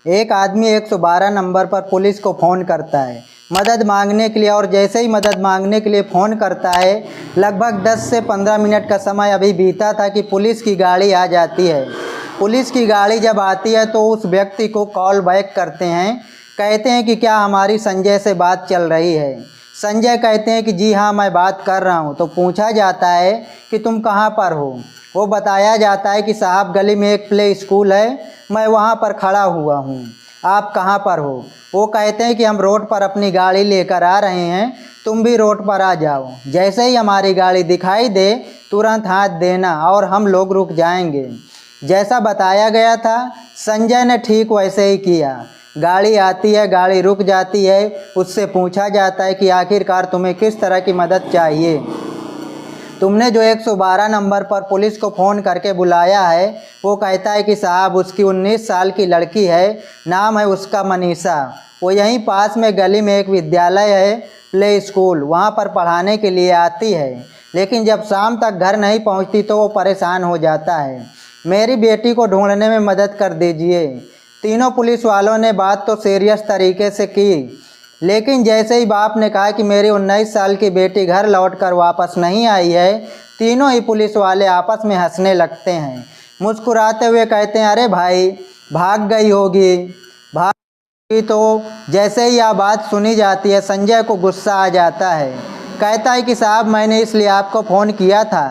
एक आदमी 112 नंबर पर पुलिस को फ़ोन करता है मदद मांगने के लिए, और जैसे ही मदद मांगने के लिए फ़ोन करता है लगभग 10 से 15 मिनट का समय अभी बीता था कि पुलिस की गाड़ी आ जाती है। पुलिस की गाड़ी जब आती है तो उस व्यक्ति को कॉल बैक करते हैं, कहते हैं कि क्या हमारी संजय से बात चल रही है। संजय कहते हैं कि जी हाँ, मैं बात कर रहा हूँ। तो पूछा जाता है कि तुम कहाँ पर हो। वो बताया जाता है कि साहब गली में एक प्ले स्कूल है, मैं वहाँ पर खड़ा हुआ हूँ, आप कहाँ पर हो। वो कहते हैं कि हम रोड पर अपनी गाड़ी लेकर आ रहे हैं, तुम भी रोड पर आ जाओ। जैसे ही हमारी गाड़ी दिखाई दे तुरंत हाथ देना और हम लोग रुक जाएंगे। जैसा बताया गया था संजय ने ठीक वैसे ही किया। गाड़ी आती है, गाड़ी रुक जाती है, उससे पूछा जाता है कि आखिरकार तुम्हें किस तरह की मदद चाहिए। तुमने जो 112 नंबर पर पुलिस को फ़ोन करके बुलाया है। वो कहता है कि साहब उसकी 19 साल की लड़की है, नाम है उसका मनीषा। वो यहीं पास में गली में एक विद्यालय है प्ले स्कूल, वहाँ पर पढ़ाने के लिए आती है, लेकिन जब शाम तक घर नहीं पहुँचती तो वो परेशान हो जाता है। मेरी बेटी को ढूंढने में मदद कर दीजिए। तीनों पुलिस वालों ने बात तो सीरियस तरीके से की, लेकिन जैसे ही बाप ने कहा कि मेरी 19 साल की बेटी घर लौटकर वापस नहीं आई है, तीनों ही पुलिस वाले आपस में हंसने लगते हैं। मुस्कुराते हुए कहते हैं, अरे भाई भाग गई होगी, भाग गई। तो जैसे ही यह बात सुनी जाती है संजय को गुस्सा आ जाता है। कहता है कि साहब मैंने इसलिए आपको फ़ोन किया था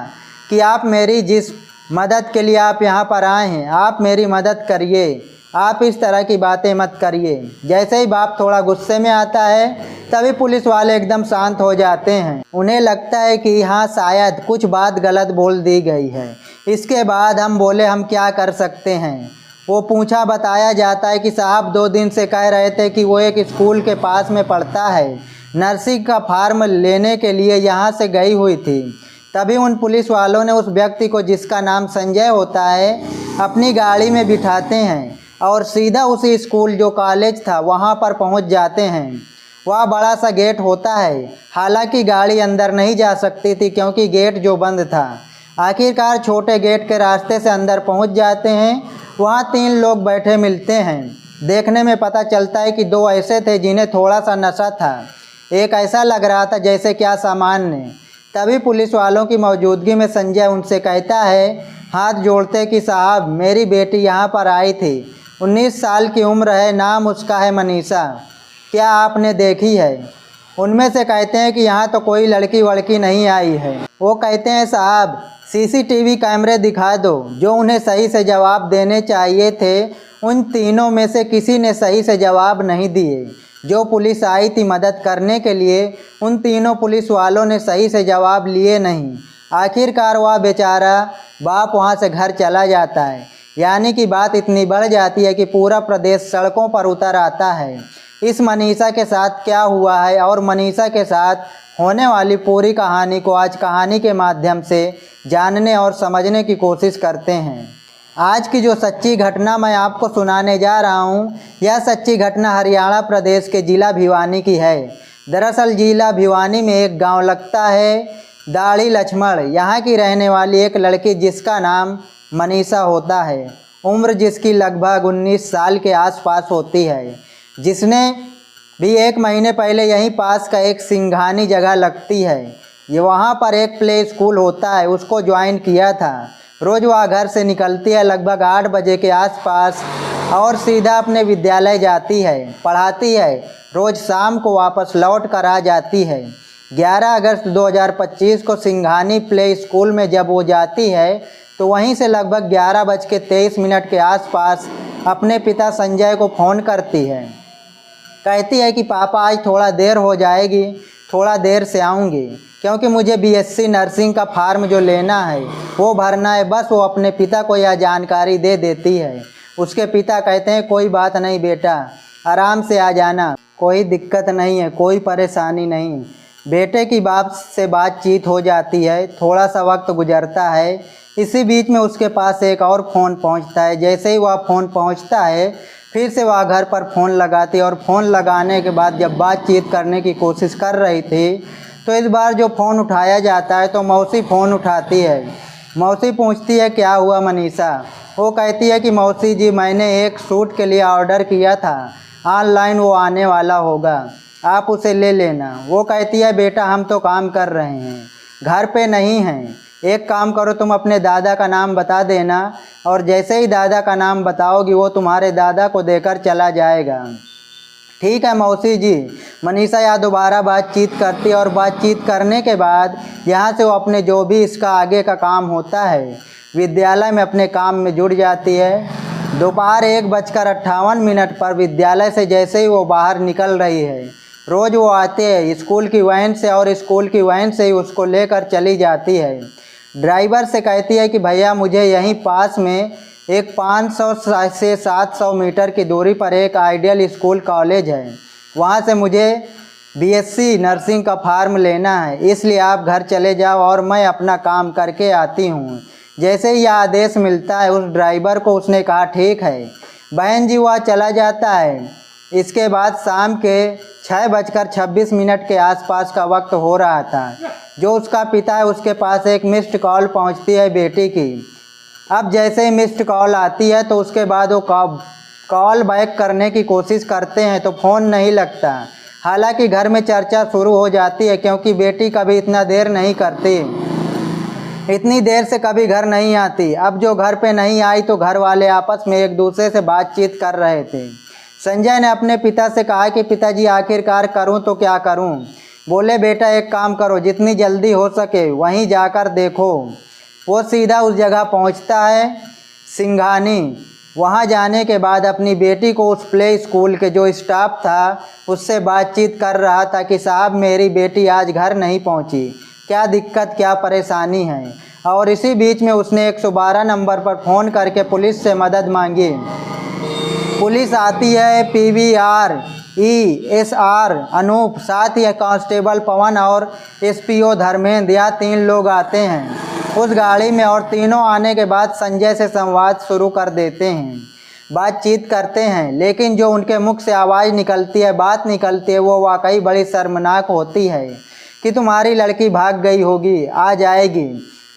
कि आप मेरी जिस मदद के लिए आप यहाँ पर आए हैं, आप मेरी मदद करिए, आप इस तरह की बातें मत करिए। जैसे ही बाप थोड़ा गुस्से में आता है तभी पुलिस वाले एकदम शांत हो जाते हैं। उन्हें लगता है कि हाँ शायद कुछ बात गलत बोल दी गई है। इसके बाद हम बोले हम क्या कर सकते हैं। वो पूछा बताया जाता है कि साहब 2 दिन से कह रहे थे कि वो एक स्कूल के पास में पढ़ता है, नर्सिंग का फार्म लेने के लिए यहाँ से गई हुई थी। तभी उन पुलिस वालों ने उस व्यक्ति को, जिसका नाम संजय होता है, अपनी गाड़ी में बिठाते हैं और सीधा उसी स्कूल जो कॉलेज था वहाँ पर पहुँच जाते हैं। वह बड़ा सा गेट होता है, हालांकि गाड़ी अंदर नहीं जा सकती थी क्योंकि गेट जो बंद था। आखिरकार छोटे गेट के रास्ते से अंदर पहुँच जाते हैं। वहाँ 3 लोग बैठे मिलते हैं। देखने में पता चलता है कि 2 ऐसे थे जिन्हें थोड़ा सा नशा था, एक ऐसा लग रहा था जैसे क्या सामान्य। तभी पुलिस वालों की मौजूदगी में संजय उनसे कहता है हाथ जोड़ते कि साहब मेरी बेटी यहाँ पर आई थी, 19 साल की उम्र है, नाम उसका है मनीषा, क्या आपने देखी है। उनमें से कहते हैं कि यहाँ तो कोई लड़की वड़की नहीं आई है। वो कहते हैं साहब सीसीटीवी कैमरे दिखा दो। जो उन्हें सही से जवाब देने चाहिए थे उन तीनों में से किसी ने सही से जवाब नहीं दिए। जो पुलिस आई थी मदद करने के लिए उन तीनों पुलिस वालों ने सही से जवाब लिए नहीं। आखिरकार वह बेचारा बाप वहाँ से घर चला जाता है। यानी कि बात इतनी बढ़ जाती है कि पूरा प्रदेश सड़कों पर उतर आता है। इस मनीषा के साथ क्या हुआ है और मनीषा के साथ होने वाली पूरी कहानी को आज कहानी के माध्यम से जानने और समझने की कोशिश करते हैं। आज की जो सच्ची घटना मैं आपको सुनाने जा रहा हूँ, यह सच्ची घटना हरियाणा प्रदेश के ज़िला भिवानी की है। दरअसल ज़िला भिवानी में एक गांव लगता है दाढ़ी लक्ष्मण। यहाँ की रहने वाली एक लड़की जिसका नाम मनीषा होता है, उम्र जिसकी लगभग 19 साल के आसपास होती है, जिसने भी 1 महीने पहले यहीं पास का एक सिंघानी जगह लगती है, ये वहाँ पर एक प्ले स्कूल होता है, उसको ज्वाइन किया था। रोज़ वह घर से निकलती है लगभग 8 बजे के आसपास और सीधा अपने विद्यालय जाती है, पढ़ाती है। रोज़ शाम को वापस लौट कर आ जाती है। 11 अगस्त 2025 को सिंघानी प्ले स्कूल में जब वो जाती है तो वहीं से लगभग 11:23 के आसपास अपने पिता संजय को फ़ोन करती है। कहती है कि पापा आज थोड़ा देर हो जाएगी, थोड़ा देर से आऊँगी, क्योंकि मुझे बीएससी नर्सिंग का फार्म जो लेना है वो भरना है। बस वो अपने पिता को यह जानकारी दे देती है। उसके पिता कहते हैं कोई बात नहीं बेटा, आराम से आ जाना, कोई दिक्कत नहीं है, कोई परेशानी नहीं। बेटे की बाप से बातचीत हो जाती है, थोड़ा सा वक्त गुजरता है। इसी बीच में उसके पास एक और फ़ोन पहुंचता है। जैसे ही वह फ़ोन पहुंचता है फिर से वह घर पर फ़ोन लगाती है और फ़ोन लगाने के बाद जब बातचीत करने की कोशिश कर रही थी तो इस बार जो फ़ोन उठाया जाता है तो मौसी फ़ोन उठाती है। मौसी पूछती है क्या हुआ मनीषा, वो कहती है कि मौसी जी मैंने एक सूट के लिए ऑर्डर किया था, ऑनलाइन वो आने वाला होगा, आप उसे ले लेना। वो कहती है बेटा हम तो काम कर रहे हैं, घर पे नहीं हैं, एक काम करो तुम अपने दादा का नाम बता देना और जैसे ही दादा का नाम बताओगी वो तुम्हारे दादा को देकर चला जाएगा। ठीक है मौसी जी। मनीषा यहाँ दोबारा बातचीत करती है और बातचीत करने के बाद यहाँ से वो अपने जो भी इसका आगे का काम होता है विद्यालय में अपने काम में जुड़ जाती है। दोपहर 1:58 पर विद्यालय से जैसे ही वो बाहर निकल रही है, रोज़ वो आते हैं स्कूल की वैन से और स्कूल की वैन से ही उसको लेकर चली जाती है। ड्राइवर से कहती है कि भैया मुझे यहीं पास में एक 500 से 700 मीटर की दूरी पर एक आइडियल स्कूल कॉलेज है, वहाँ से मुझे बीएससी नर्सिंग का फॉर्म लेना है, इसलिए आप घर चले जाओ और मैं अपना काम करके आती हूँ। जैसे ही यह आदेश मिलता है उस ड्राइवर को, उसने कहा ठीक है। बहन जी वह चला जाता है। इसके बाद शाम के 6:26 के आसपास का वक्त हो रहा था। जो उसका पिता है उसके पास एक मिस्ड कॉल पहुंचती है बेटी की। अब जैसे ही मिस्ड कॉल आती है तो उसके बाद वो कॉल बैक करने की कोशिश करते हैं तो फ़ोन नहीं लगता। हालांकि घर में चर्चा शुरू हो जाती है क्योंकि बेटी कभी इतना देर नहीं करती, इतनी देर से कभी घर नहीं आती। अब जो घर पे नहीं आई तो घर वाले आपस में एक दूसरे से बातचीत कर रहे थे। संजय ने अपने पिता से कहा कि पिताजी आखिरकार करूं तो क्या करूं। बोले बेटा एक काम करो, जितनी जल्दी हो सके वहीं जाकर देखो। वो सीधा उस जगह पहुंचता है सिंघानी। वहां जाने के बाद अपनी बेटी को उस प्ले स्कूल के जो स्टाफ था उससे बातचीत कर रहा था कि साहब मेरी बेटी आज घर नहीं पहुंची, क्या दिक्कत क्या परेशानी है। और इसी बीच में उसने 112 नंबर पर फ़ोन करके पुलिस से मदद मांगी। पुलिस आती है, PVR, ESR अनूप, साथ ही कांस्टेबल पवन और SPO धर्मेंद्र, या 3 लोग आते हैं उस गाड़ी में और तीनों आने के बाद संजय से संवाद शुरू कर देते हैं, बातचीत करते हैं। लेकिन जो उनके मुख से आवाज़ निकलती है, बात निकलती है, वो वाकई बड़ी शर्मनाक होती है कि तुम्हारी लड़की भाग गई होगी, आ जाएगी।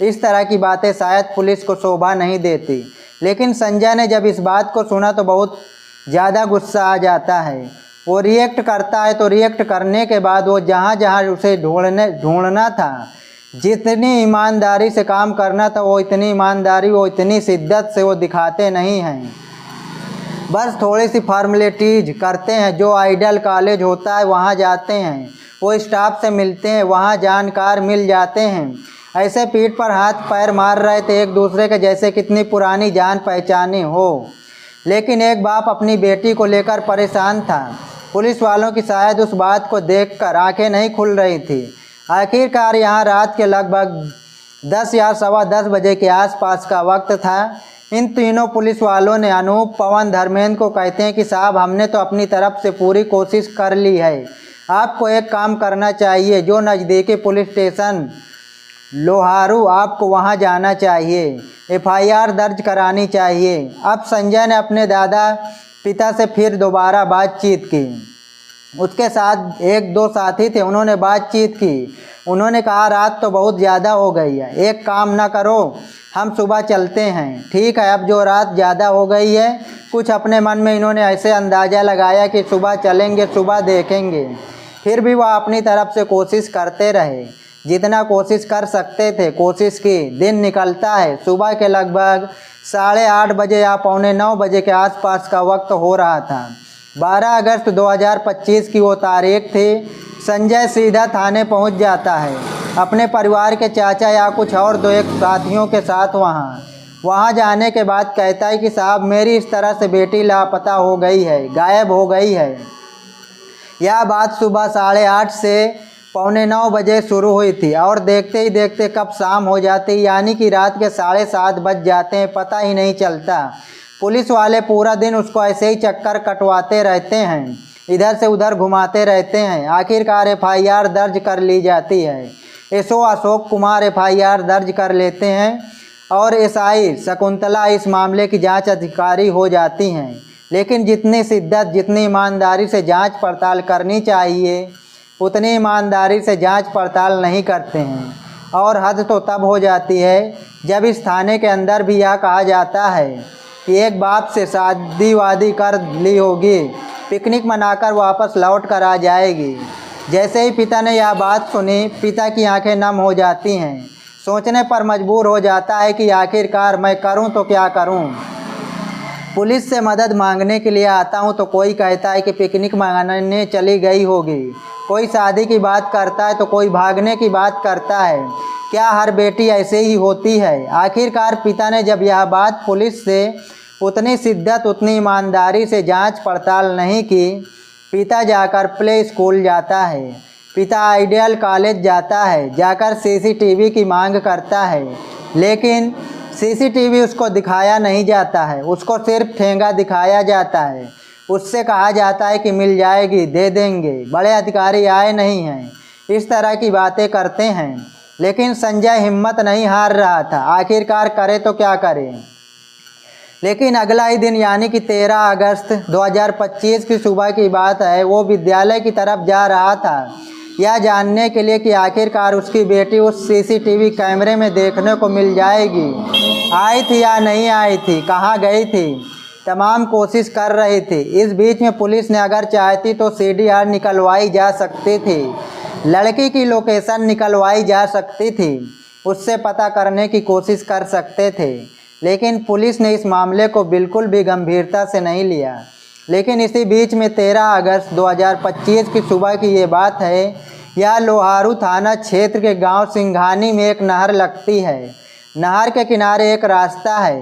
इस तरह की बातें शायद पुलिस को शोभा नहीं देती, लेकिन संजय ने जब इस बात को सुना तो बहुत ज़्यादा गुस्सा आ जाता है। वो रिएक्ट करता है तो रिएक्ट करने के बाद वो जहाँ जहाँ उसे ढूंढना था, जितनी ईमानदारी से काम करना था, वो इतनी ईमानदारी, वो इतनी शिद्दत से वो दिखाते नहीं हैं। बस थोड़ी सी फॉर्मेलिटीज करते हैं। जो आइडियल कॉलेज होता है वहाँ जाते हैं, वो स्टाफ से मिलते हैं, वहाँ जानकार मिल जाते हैं। ऐसे पीठ पर हाथ पैर मार रहे थे एक दूसरे के, जैसे कितनी पुरानी जान पहचानी हो। लेकिन एक बाप अपनी बेटी को लेकर परेशान था। पुलिस वालों की शायद उस बात को देखकर आंखें नहीं खुल रही थी। आखिरकार यहाँ रात के लगभग 10 या सवा 10 बजे के आसपास का वक्त था। इन तीनों पुलिस वालों ने अनूप, पवन, धर्मेंद्र को कहते हैं कि साहब हमने तो अपनी तरफ से पूरी कोशिश कर ली है, आपको एक काम करना चाहिए, जो नज़दीकी पुलिस स्टेशन लोहारू, आपको वहां जाना चाहिए, FIR दर्ज करानी चाहिए। अब संजय ने अपने दादा पिता से फिर दोबारा बातचीत की। उसके साथ 1-2 साथी थे, उन्होंने बातचीत की। उन्होंने कहा रात तो बहुत ज़्यादा हो गई है, एक काम ना करो, हम सुबह चलते हैं। ठीक है, अब जो रात ज़्यादा हो गई है, कुछ अपने मन में इन्होंने ऐसे अंदाज़ा लगाया कि सुबह चलेंगे, सुबह देखेंगे। फिर भी वह अपनी तरफ से कोशिश करते रहे, जितना कोशिश कर सकते थे कोशिश की। दिन निकलता है, सुबह के लगभग 8:30 बजे या 8:45 बजे के आसपास का वक्त हो रहा था। 12 अगस्त 2025 की वो तारीख थी। संजय सीधा थाने पहुंच जाता है, अपने परिवार के चाचा या कुछ और 2-1 साथियों के साथ। वहां जाने के बाद कहता है कि साहब मेरी इस तरह से बेटी लापता हो गई है, गायब हो गई है। यह बात सुबह 8:30 से 8:45 बजे शुरू हुई थी और देखते ही देखते कब शाम हो जाती, यानी कि रात के 7:30 बज जाते हैं, पता ही नहीं चलता। पुलिस वाले पूरा दिन उसको ऐसे ही चक्कर कटवाते रहते हैं, इधर से उधर घुमाते रहते हैं। आखिरकार FIR दर्ज कर ली जाती है। SO अशोक कुमार FIR दर्ज कर लेते हैं और SI शकुंतला इस मामले की जांच अधिकारी हो जाती हैं। लेकिन जितनी शिद्दत, जितनी ईमानदारी से जांच पड़ताल करनी चाहिए, उतनी ईमानदारी से जांच पड़ताल नहीं करते हैं। और हद तो तब हो जाती है जब इस थाने के अंदर भी यह कहा जाता है कि एक बाप से शादी वादी कर ली होगी, पिकनिक मनाकर वापस लौट कर आ जाएगी। जैसे ही पिता ने यह बात सुनी, पिता की आंखें नम हो जाती हैं। सोचने पर मजबूर हो जाता है कि आखिरकार मैं करूं तो क्या करूं। पुलिस से मदद मांगने के लिए आता हूं तो कोई कहता है कि पिकनिक मनाने चली गई होगी, कोई शादी की बात करता है तो कोई भागने की बात करता है। क्या हर बेटी ऐसे ही होती है? आखिरकार पिता ने जब यह बात पुलिस से उतनी शिद्दत, उतनी ईमानदारी से जांच पड़ताल नहीं की, पिता जाकर प्ले स्कूल जाता है, पिता आइडियल कॉलेज जाता है, जाकर सीसीटीवी की मांग करता है, लेकिन सीसीटीवी उसको दिखाया नहीं जाता है, उसको सिर्फ ठेंगा दिखाया जाता है। उससे कहा जाता है कि मिल जाएगी, दे देंगे, बड़े अधिकारी आए नहीं हैं, इस तरह की बातें करते हैं। लेकिन संजय हिम्मत नहीं हार रहा था, आखिरकार करे तो क्या करे। लेकिन अगला ही दिन यानी कि 13 अगस्त 2025 की सुबह की बात है, वो विद्यालय की तरफ जा रहा था यह जानने के लिए कि आखिरकार उसकी बेटी उस सीसीटीवी कैमरे में देखने को मिल जाएगी। आई थी या नहीं आई थी, कहाँ गई थी, तमाम कोशिश कर रही थी। इस बीच में पुलिस ने अगर चाहती तो CDR निकलवाई जा सकती थी, लड़की की लोकेशन निकलवाई जा सकती थी, उससे पता करने की कोशिश कर सकते थे। लेकिन पुलिस ने इस मामले को बिल्कुल भी गंभीरता से नहीं लिया। लेकिन इसी बीच में 13 अगस्त 2025 की सुबह की ये बात है। यह लोहारू थाना क्षेत्र के गांव सिंघानी में एक नहर लगती है। नहर के किनारे एक रास्ता है,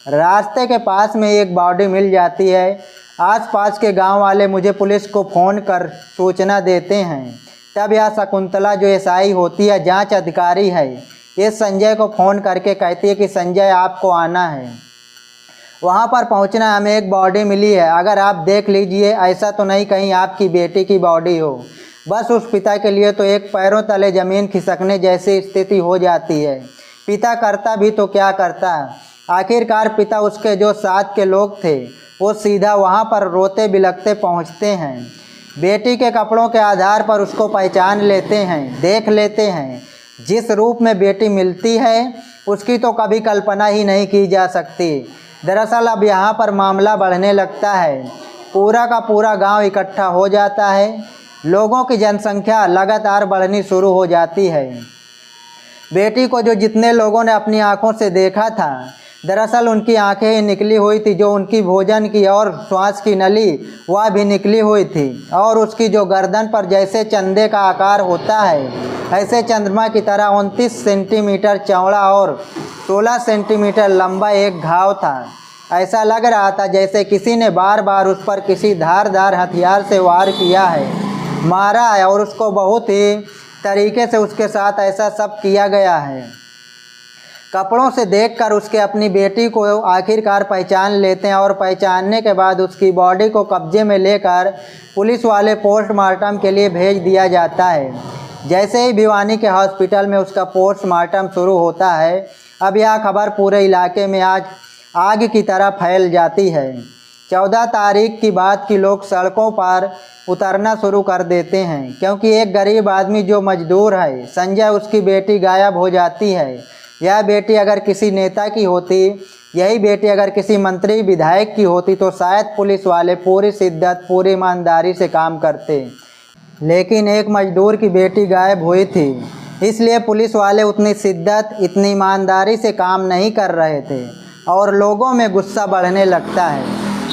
रास्ते के पास में एक बॉडी मिल जाती है। आसपास के गांव वाले मुझे पुलिस को फ़ोन कर सूचना देते हैं। तब यह शकुंतला जो SI होती है, जांच अधिकारी है, ये संजय को फ़ोन करके कहती है कि संजय आपको आना है, वहाँ पर पहुँचना है, हमें एक बॉडी मिली है, अगर आप देख लीजिए, ऐसा तो नहीं कहीं आपकी बेटी की बॉडी हो। बस उस पिता के लिए तो एक पैरों तले ज़मीन खिसकने जैसी स्थिति हो जाती है। पिता करता भी तो क्या करता। आखिरकार पिता, उसके जो साथ के लोग थे, वो सीधा वहाँ पर रोते बिलखते पहुँचते हैं। बेटी के कपड़ों के आधार पर उसको पहचान लेते हैं, देख लेते हैं। जिस रूप में बेटी मिलती है उसकी तो कभी कल्पना ही नहीं की जा सकती। दरअसल अब यहाँ पर मामला बढ़ने लगता है। पूरा का पूरा गांव इकट्ठा हो जाता है। लोगों की जनसंख्या लगातार बढ़नी शुरू हो जाती है। बेटी को जो जितने लोगों ने अपनी आंखों से देखा था, दरअसल उनकी आंखें ही निकली हुई थी। जो उनकी भोजन की और श्वास की नली वह भी निकली हुई थी। और उसकी जो गर्दन पर जैसे चंदे का आकार होता है, ऐसे चंद्रमा की तरह 29 सेंटीमीटर चौड़ा और 16 सेंटीमीटर लंबा एक घाव था। ऐसा लग रहा था जैसे किसी ने बार बार उस पर किसी धारदार हथियार से वार किया है, मारा है, और उसको बहुत ही तरीके से उसके साथ ऐसा सब किया गया है। कपड़ों से देखकर उसके अपनी बेटी को आखिरकार पहचान लेते हैं और पहचानने के बाद उसकी बॉडी को कब्जे में लेकर पुलिस वाले पोस्टमार्टम के लिए भेज दिया जाता है। जैसे ही भिवानी के हॉस्पिटल में उसका पोस्टमार्टम शुरू होता है, अब यह खबर पूरे इलाके में आज आग की तरह फैल जाती है। 14 तारीख की बात की लोग सड़कों पर उतरना शुरू कर देते हैं, क्योंकि एक गरीब आदमी जो मजदूर है संजय, उसकी बेटी गायब हो जाती है। यह बेटी अगर किसी नेता की होती, यही बेटी अगर किसी मंत्री विधायक की होती तो शायद पुलिस वाले पूरी शिद्दत, पूरी ईमानदारी से काम करते। लेकिन एक मजदूर की बेटी गायब हुई थी, इसलिए पुलिस वाले उतनी शिद्दत, इतनी ईमानदारी से काम नहीं कर रहे थे और लोगों में गुस्सा बढ़ने लगता है।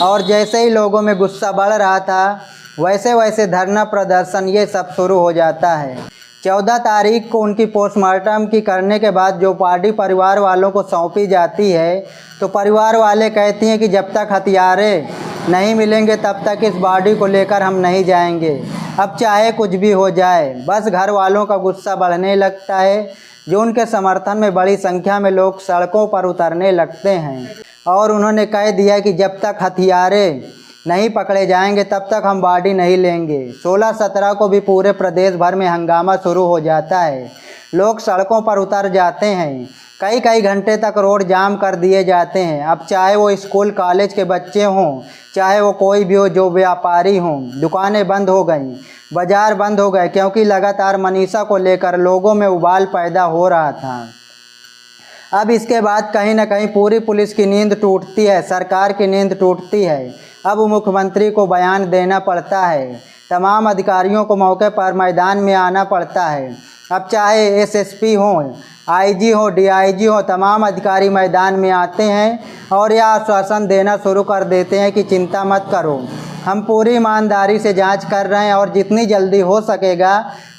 और जैसे ही लोगों में गुस्सा बढ़ रहा था, वैसे वैसे धरना प्रदर्शन ये सब शुरू हो जाता है। 14 तारीख को उनकी पोस्टमार्टम की करने के बाद जो बॉडी परिवार वालों को सौंपी जाती है, तो परिवार वाले कहती हैं कि जब तक हथियारे नहीं मिलेंगे तब तक इस बॉडी को लेकर हम नहीं जाएंगे, अब चाहे कुछ भी हो जाए। बस घर वालों का गुस्सा बढ़ने लगता है, जो उनके समर्थन में बड़ी संख्या में लोग सड़कों पर उतरने लगते हैं और उन्होंने कह दिया कि जब तक हथियारे नहीं पकड़े जाएंगे तब तक हम बॉडी नहीं लेंगे। 16-17 को भी पूरे प्रदेश भर में हंगामा शुरू हो जाता है। लोग सड़कों पर उतर जाते हैं, कई कई घंटे तक रोड जाम कर दिए जाते हैं। अब चाहे वो स्कूल कॉलेज के बच्चे हों, चाहे वो कोई भी हो, जो व्यापारी हों, दुकानें बंद हो गईं, बाज़ार बंद हो गए, क्योंकि लगातार मनीषा को लेकर लोगों में उबाल पैदा हो रहा था। अब इसके बाद कहीं ना कहीं पूरी पुलिस की नींद टूटती है, सरकार की नींद टूटती है। अब मुख्यमंत्री को बयान देना पड़ता है, तमाम अधिकारियों को मौके पर मैदान में आना पड़ता है। अब चाहे एसएसपी हो, आईजी हो, डीआईजी हो, तमाम अधिकारी मैदान में आते हैं और यह आश्वासन देना शुरू कर देते हैं कि चिंता मत करो, हम पूरी ईमानदारी से जांच कर रहे हैं और जितनी जल्दी हो सकेगा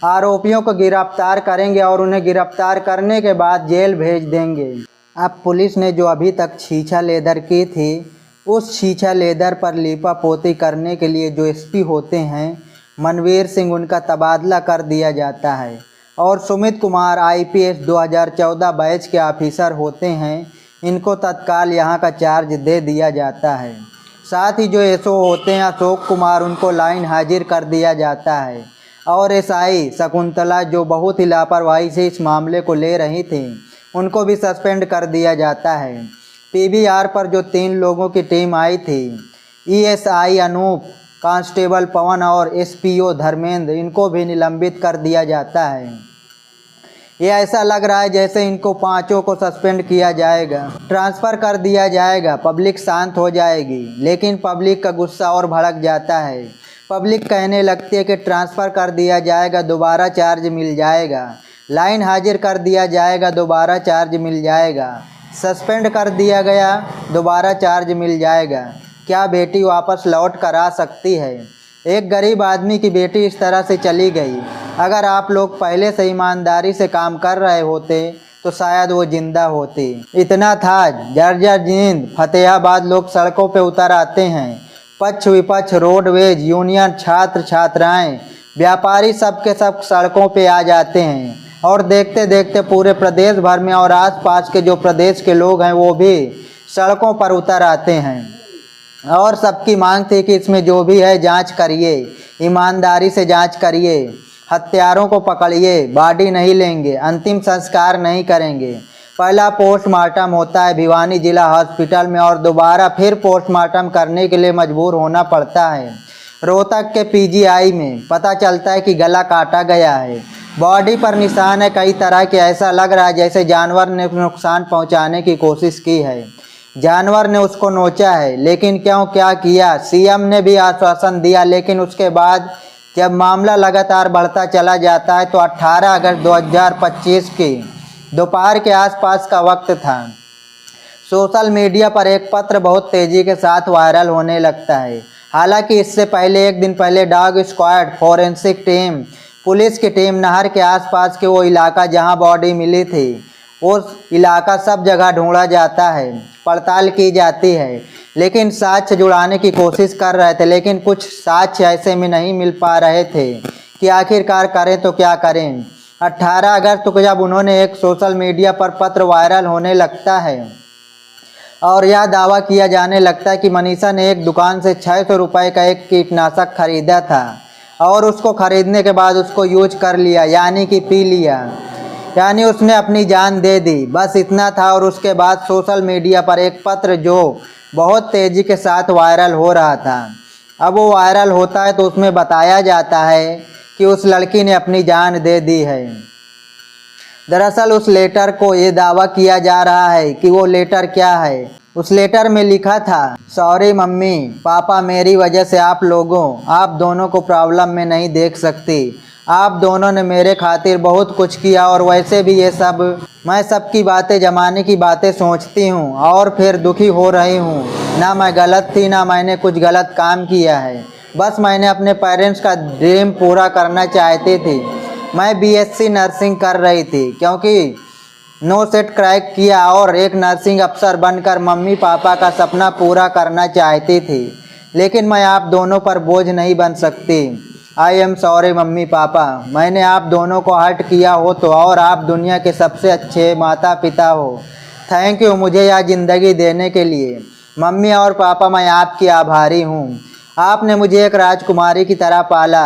आरोपियों को गिरफ्तार करेंगे और उन्हें गिरफ्तार करने के बाद जेल भेज देंगे। अब पुलिस ने जो अभी तक छीछा लेदर की थी, उस छीछा लेदर पर लीपा पोती करने के लिए जो एसपी होते हैं मनवीर सिंह, उनका तबादला कर दिया जाता है और सुमित कुमार आईपीएस 2014 बैच के ऑफिसर होते हैं, इनको तत्काल यहां का चार्ज दे दिया जाता है। साथ ही जो एसओ होते हैं अशोक कुमार, उनको लाइन हाजिर कर दिया जाता है और एसआई शकुंतला जो बहुत ही लापरवाही से इस मामले को ले रही थी, उनको भी सस्पेंड कर दिया जाता है। पीवीआर पर जो 3 लोगों की टीम आई थी, ईएसआई अनूप, कांस्टेबल पवन और एसपीओ धर्मेंद्र, इनको भी निलंबित कर दिया जाता है। ये ऐसा लग रहा है जैसे इनको 5 को सस्पेंड किया जाएगा, ट्रांसफ़र कर दिया जाएगा, पब्लिक शांत हो जाएगी। लेकिन पब्लिक का गुस्सा और भड़क जाता है। पब्लिक कहने लगती है कि ट्रांसफ़र कर दिया जाएगा, दोबारा चार्ज मिल जाएगा, लाइन हाजिर कर दिया जाएगा, दोबारा चार्ज मिल जाएगा, सस्पेंड कर दिया गया, दोबारा चार्ज मिल जाएगा। क्या बेटी वापस लौट कर आ सकती है? एक गरीब आदमी की बेटी इस तरह से चली गई। अगर आप लोग पहले से ईमानदारी से काम कर रहे होते तो शायद वो जिंदा होती। इतना था, जर्जर नींद, फतेहाबाद लोग सड़कों पे उतर आते हैं। पक्ष विपक्ष, रोडवेज, यूनियन, छात्र छात्राएं, व्यापारी सबके सब सड़कों पे आ जाते हैं और देखते देखते पूरे प्रदेश भर में और आसपास के जो प्रदेश के लोग हैं वो भी सड़कों पर उतर आते हैं और सबकी मांग थी कि इसमें जो भी है जांच करिए, ईमानदारी से जांच करिए, हत्यारों को पकड़िए, बॉडी नहीं लेंगे, अंतिम संस्कार नहीं करेंगे। पहला पोस्टमार्टम होता है भिवानी जिला हॉस्पिटल में और दोबारा फिर पोस्टमार्टम करने के लिए मजबूर होना पड़ता है रोहतक के पीजीआई में। पता चलता है कि गला काटा गया है, बॉडी पर निशान है कई तरह के, ऐसा लग रहा है जैसे जानवर ने नुकसान पहुंचाने की कोशिश की है, जानवर ने उसको नोचा है। लेकिन क्यों, क्या किया? सीएम ने भी आश्वासन दिया, लेकिन उसके बाद जब मामला लगातार बढ़ता चला जाता है तो 18 अगस्त 2025 की दोपहर के आसपास का वक्त था। सोशल मीडिया पर एक पत्र बहुत तेज़ी के साथ वायरल होने लगता है। हालांकि इससे पहले एक दिन पहले dog squad, forensic team, police की टीम नहर के आसपास के वो इलाका जहां बॉडी मिली थी, उस इलाका सब जगह ढूंढा जाता है, पड़ताल की जाती है, लेकिन साक्ष्य जुड़ाने की कोशिश कर रहे थे, लेकिन कुछ साक्ष्य ऐसे में नहीं मिल पा रहे थे कि आखिरकार करें तो क्या करें। 18 अगस्त को जब उन्होंने एक सोशल मीडिया पर पत्र वायरल होने लगता है और यह दावा किया जाने लगता है कि मनीषा ने एक दुकान से 600 रुपये का एक कीटनाशक खरीदा था और उसको खरीदने के बाद उसको यूज कर लिया, यानी कि पी लिया, यानी उसने अपनी जान दे दी। बस इतना था। और उसके बाद सोशल मीडिया पर एक पत्र जो बहुत तेज़ी के साथ वायरल हो रहा था, अब वो वायरल होता है तो उसमें बताया जाता है कि उस लड़की ने अपनी जान दे दी है। दरअसल उस लेटर को ये दावा किया जा रहा है कि वो लेटर क्या है। उस लेटर में लिखा था, सॉरी मम्मी पापा, मेरी वजह से आप दोनों को प्रॉब्लम में नहीं देख सकती। आप दोनों ने मेरे खातिर बहुत कुछ किया और वैसे भी ये सब मैं सबकी बातें, जमाने की बातें सोचती हूँ और फिर दुखी हो रही हूँ। ना मैं गलत थी, ना मैंने कुछ गलत काम किया है, बस मैंने अपने पेरेंट्स का ड्रीम पूरा करना चाहती थी। मैं बीएससी नर्सिंग कर रही थी क्योंकि नो सेट क्रैक किया और एक नर्सिंग अफसर बनकर मम्मी पापा का सपना पूरा करना चाहती थी, लेकिन मैं आप दोनों पर बोझ नहीं बन सकती। I am sorry mummy papa, मैंने आप दोनों को हर्ट किया हो तो, और आप दुनिया के सबसे अच्छे माता पिता हो। थैंक यू मुझे यह ज़िंदगी देने के लिए। मम्मी और पापा, मैं आपकी आभारी हूँ। आपने मुझे एक राजकुमारी की तरह पाला।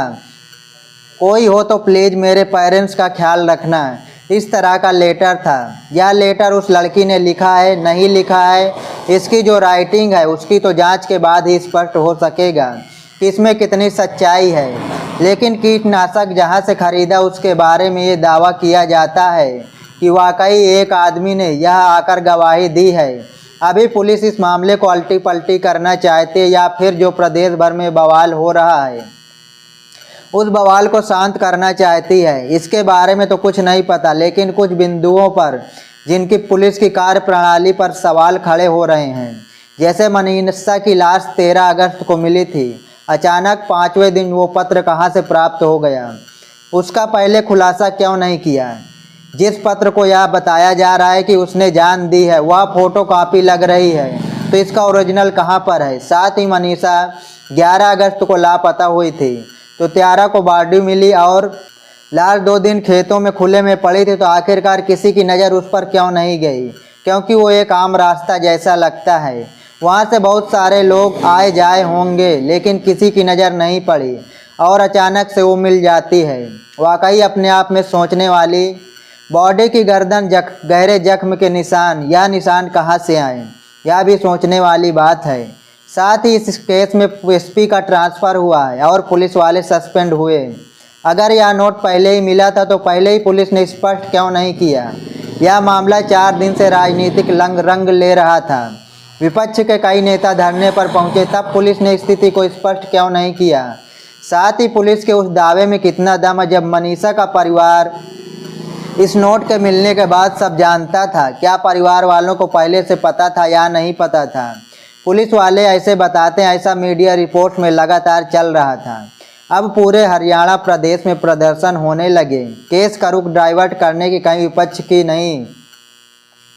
कोई हो तो प्लीज़ मेरे पेरेंट्स का ख्याल रखना। इस तरह का लेटर था। यह लेटर उस लड़की ने लिखा है, नहीं लिखा है, इसकी जो राइटिंग है उसकी तो जांच के बाद ही स्पष्ट हो सकेगा कि इसमें कितनी सच्चाई है। लेकिन कीटनाशक जहां से खरीदा उसके बारे में ये दावा किया जाता है कि वाकई एक आदमी ने यह आकर गवाही दी है। अभी पुलिस इस मामले को अल्टी पल्टी करना चाहती है या फिर जो प्रदेश भर में बवाल हो रहा है उस बवाल को शांत करना चाहती है, इसके बारे में तो कुछ नहीं पता। लेकिन कुछ बिंदुओं पर जिनकी पुलिस की कार्यप्रणाली पर सवाल खड़े हो रहे हैं, जैसे मनीषा की लाश 13 अगस्त को मिली थी, अचानक 5वें दिन वो पत्र कहाँ से प्राप्त हो गया, उसका पहले खुलासा क्यों नहीं किया। जिस पत्र को यह बताया जा रहा है कि उसने जान दी है वह फ़ोटो कॉपी लग रही है, तो इसका ओरिजिनल कहाँ पर है। साथ ही मनीषा 11 अगस्त को लापता हुई थी, तो 13 को बॉडी मिली और लाश 2 दिन खेतों में खुले में पड़ी थी, तो आखिरकार किसी की नज़र उस पर क्यों नहीं गई, क्योंकि वो एक आम रास्ता जैसा लगता है। वहाँ से बहुत सारे लोग आए जाए होंगे, लेकिन किसी की नज़र नहीं पड़ी और अचानक से वो मिल जाती है। वाकई अपने आप में सोचने वाली। बॉडी की गर्दन गहरे जख्म के निशान, यह निशान कहाँ से आए, यह भी सोचने वाली बात है। साथ ही इस केस में एसपी का ट्रांसफ़र हुआ है और पुलिस वाले सस्पेंड हुए। अगर यह नोट पहले ही मिला था तो पहले ही पुलिस ने स्पष्ट क्यों नहीं किया। यह मामला 4 दिन से राजनीतिक रंग ले रहा था। विपक्ष के कई नेता धरने पर पहुंचे, तब पुलिस ने स्थिति को स्पष्ट क्यों नहीं किया। साथ ही पुलिस के उस दावे में कितना दम है, जब मनीषा का परिवार इस नोट के मिलने के बाद सब जानता था। क्या परिवार वालों को पहले से पता था या नहीं पता था। पुलिस वाले ऐसे बताते हैं, ऐसा मीडिया रिपोर्ट में लगातार चल रहा था। अब पूरे हरियाणा प्रदेश में प्रदर्शन होने लगे। केस का रुख डाइवर्ट करने की कहीं विपक्ष की नहीं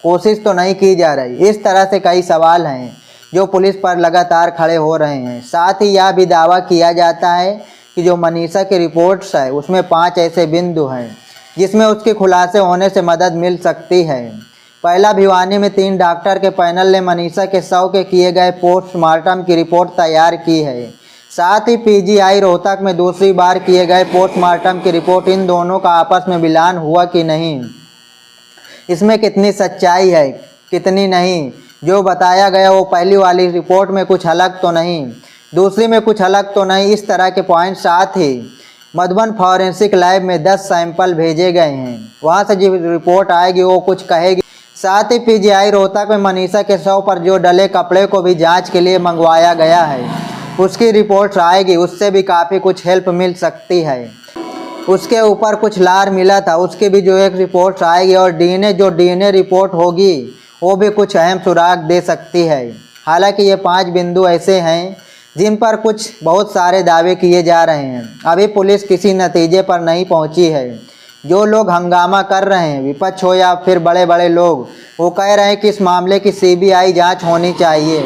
कोशिश तो नहीं की जा रही। इस तरह से कई सवाल हैं जो पुलिस पर लगातार खड़े हो रहे हैं। साथ ही यह भी दावा किया जाता है कि जो मनीषा की रिपोर्ट्स है उसमें 5 ऐसे बिंदु हैं जिसमें उसके खुलासे होने से मदद मिल सकती है। पहला, भिवानी में 3 डॉक्टर के पैनल ने मनीषा के शव के किए गए पोस्टमार्टम की रिपोर्ट तैयार की है। साथ ही पीजीआई रोहतक में दूसरी बार किए गए पोस्टमार्टम की रिपोर्ट, इन दोनों का आपस में मिलान हुआ कि नहीं, इसमें कितनी सच्चाई है कितनी नहीं। जो बताया गया वो पहली वाली रिपोर्ट में कुछ अलग तो नहीं, दूसरी में कुछ अलग तो नहीं, इस तरह के पॉइंट। साथ ही मधुबन फॉरेंसिक लैब में 10 सैंपल भेजे गए हैं, वहाँ से जो रिपोर्ट आएगी वो कुछ कहेगी। साथ ही पीजीआई रोहतक में मनीषा के शव पर जो डले कपड़े को भी जांच के लिए मंगवाया गया है, उसकी रिपोर्ट आएगी, उससे भी काफ़ी कुछ हेल्प मिल सकती है। उसके ऊपर कुछ लार मिला था, उसकी भी जो एक रिपोर्ट आएगी। और डीएनए रिपोर्ट होगी वो भी कुछ अहम सुराग दे सकती है। हालांकि ये 5 बिंदु ऐसे हैं जिन पर कुछ बहुत सारे दावे किए जा रहे हैं। अभी पुलिस किसी नतीजे पर नहीं पहुंची है। जो लोग हंगामा कर रहे हैं, विपक्ष हो या फिर बड़े बड़े लोग, वो कह रहे हैं कि इस मामले की सीबीआई जांच होनी चाहिए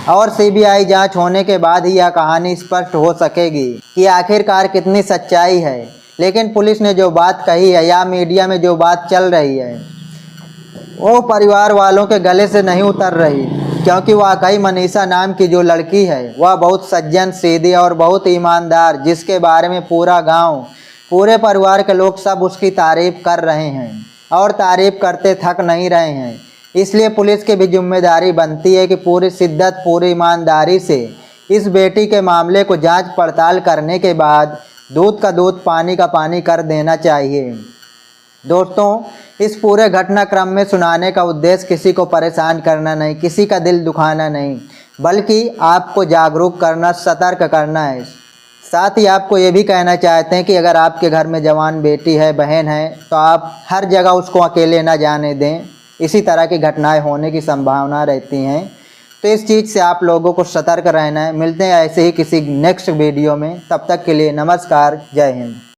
और सीबीआई जांच होने के बाद ही यह कहानी स्पष्ट हो सकेगी कि आखिरकार कितनी सच्चाई है। लेकिन पुलिस ने जो बात कही है या मीडिया में जो बात चल रही है वो परिवार वालों के गले से नहीं उतर रही, क्योंकि वाकई मनीषा नाम की जो लड़की है वह बहुत सज्जन सीधी और बहुत ईमानदार, जिसके बारे में पूरा गांव, पूरे परिवार के लोग सब उसकी तारीफ़ कर रहे हैं और तारीफ़ करते थक नहीं रहे हैं। इसलिए पुलिस की भी जिम्मेदारी बनती है कि पूरी शिद्दत, पूरी ईमानदारी से इस बेटी के मामले को जांच पड़ताल करने के बाद दूध का दूध, पानी का पानी कर देना चाहिए। दोस्तों, इस पूरे घटनाक्रम में सुनाने का उद्देश्य किसी को परेशान करना नहीं, किसी का दिल दुखाना नहीं, बल्कि आपको जागरूक करना, सतर्क करना है। साथ ही आपको ये भी कहना चाहते हैं कि अगर आपके घर में जवान बेटी है, बहन है, तो आप हर जगह उसको अकेले ना जाने दें। इसी तरह की घटनाएं होने की संभावना रहती हैं, तो इस चीज़ से आप लोगों को सतर्क रहना है। मिलते हैं ऐसे ही किसी नेक्स्ट वीडियो में, तब तक के लिए नमस्कार, जय हिंद।